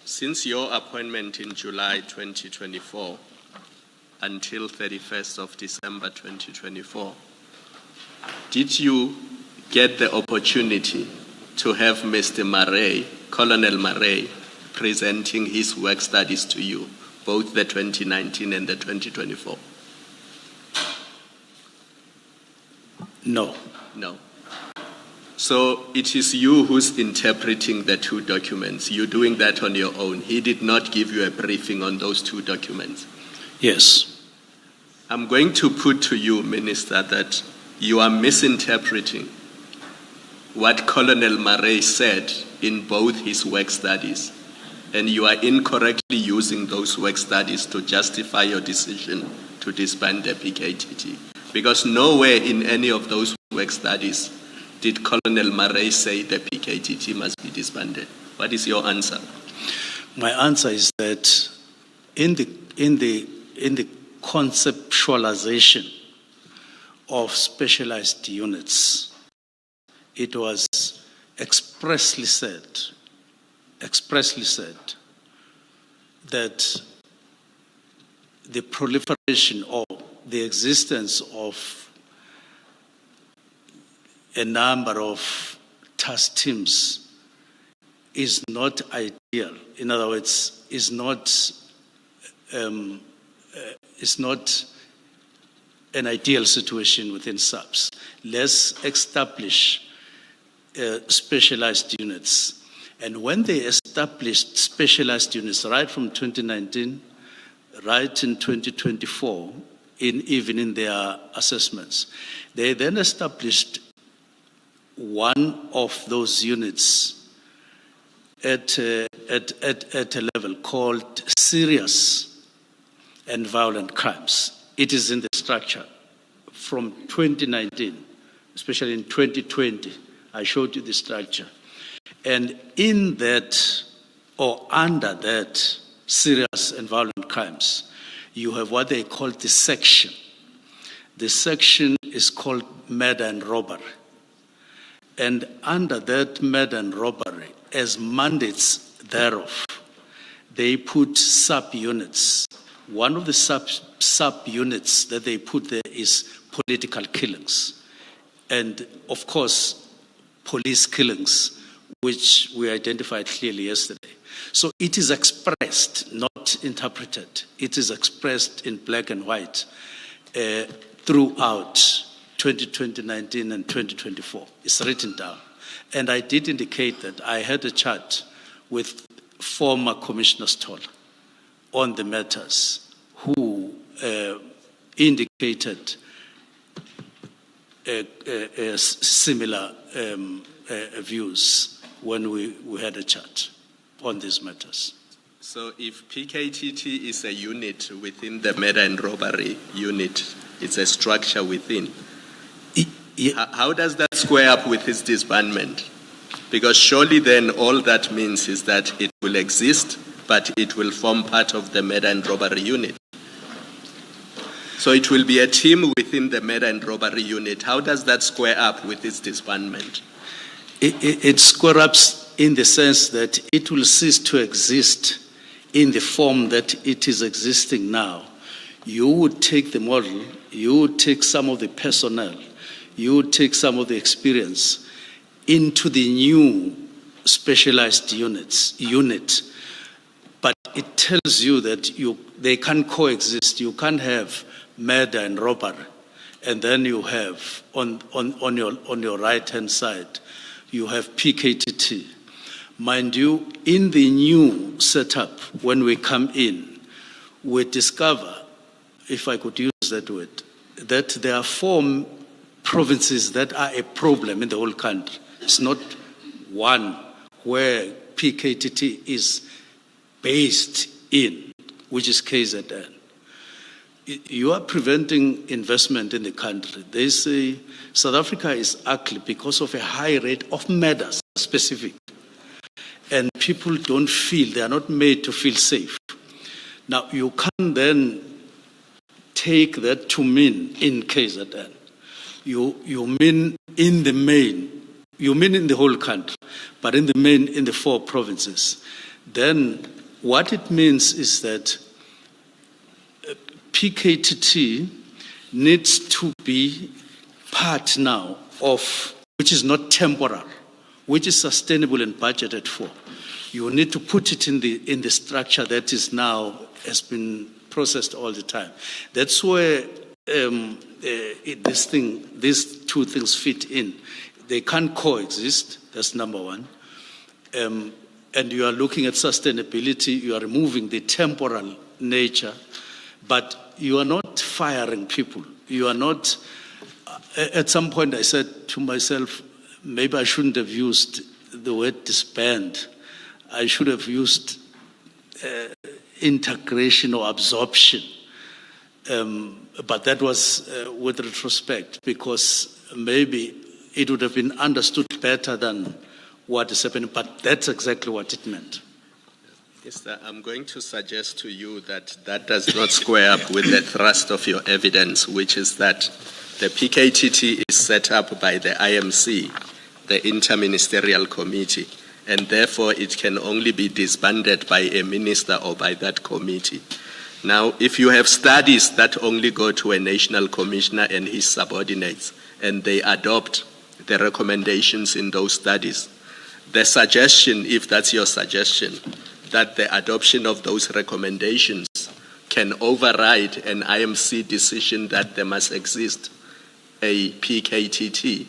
Since your appointment in July 2024 until 31st of December 2024, did you get the opportunity to have Mr. Murray, Colonel Murray, presenting his work studies to you, both the 2019 and the 2024? No. No. So it is you who's interpreting the two documents. You're doing that on your own. He did not give you a briefing on those two documents. Yes. I'm going to put to you, Minister, that you are misinterpreting what Colonel Murray said in both his work studies, and you are incorrectly using those work studies to justify your decision to disband the PKTT. Because nowhere in any of those work studies did Colonel Murray say the PKTT must be disbanded. What is your answer? My answer is that in the conceptualization of specialized units, it was expressly said that the proliferation or the existence of a number of task teams is not ideal. In other words, is not an ideal situation within SAPS. Let's establish specialized units. And when they established specialized units, right from 2019, right in 2024, even in their assessments, they then established one of those units at a level called serious and violent crimes. It is in the structure from 2019, especially in 2020. I showed you the structure. And in that, or under that, serious and violent crimes, you have what they call the section. The section is called murder and robbery. And under that murder and robbery, as mandates thereof, they put subunits. One of the subunits that they put there is political killings. And of course, police killings, which we identified clearly yesterday. So it is expressed, not interpreted. It is expressed in black and white throughout 2019 and 2024. It's written down. And I did indicate that I had a chat with former Commissioner Stoll on the matters, who indicated similar views when we had a chat on these matters. So if PKTT is a unit within the murder and robbery unit, it's a structure within, how does that square up with his disbandment? Because surely then all that means is that it will exist, but it will form part of the murder and robbery unit. So it will be a team within the murder and robbery unit. How does that square up with its disbandment? It square ups in the sense that it will cease to exist in the form that it is existing now. You would take the model, you would take some of the personnel, you would take some of the experience into the new specialized unit. But it tells you that they can coexist. You can't have murder and robbery, and then you have on your right-hand side, you have PKTT. Mind you, in the new setup, when we come in, we discover, if I could use that word, that there are 4 provinces that are a problem in the whole country. It's not one where PKTT is based in, which is KZN. You are preventing investment in the country. They say South Africa is ugly because of a high rate of murders, specific. And people don't feel, they are not made to feel safe. Now, you can then take that to mean in KZN. You mean in the main, you mean in the whole country, but in the main, in the 4 provinces, then what it means is that PKTT needs to be part now of, which is not temporal, which is sustainable and budgeted for. You need to put it in the structure that is now has been processed all the time. That's where these two things fit in. They can't coexist. That's number one. And you are looking at sustainability. You are removing the temporal nature, but you are not firing people. You are not. At some point, I said to myself, maybe I shouldn't have used the word disband. I should have used integration or absorption. But that was with retrospect, because maybe it would have been understood better than what is happening. But that's exactly what it meant. Yes, I'm going to suggest to you that that does not square up with the thrust of your evidence, which is that the PKTT is set up by the IMC, the Interministerial Committee, and therefore it can only be disbanded by a minister or by that committee. Now, if you have studies that only go to a national commissioner and his subordinates, and they adopt the recommendations in those studies, the suggestion, if that's your suggestion, that the adoption of those recommendations can override an IMC decision that there must exist a PKTT,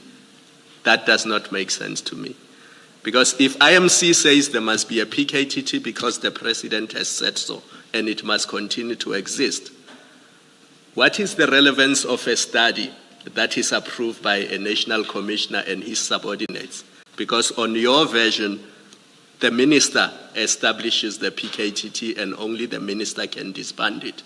that does not make sense to me. Because if IMC says there must be a PKTT because the president has said so, and it must continue to exist, what is the relevance of a study that is approved by a national commissioner and his subordinates? Because on your version, the minister establishes the PKTT and only the minister can disband it.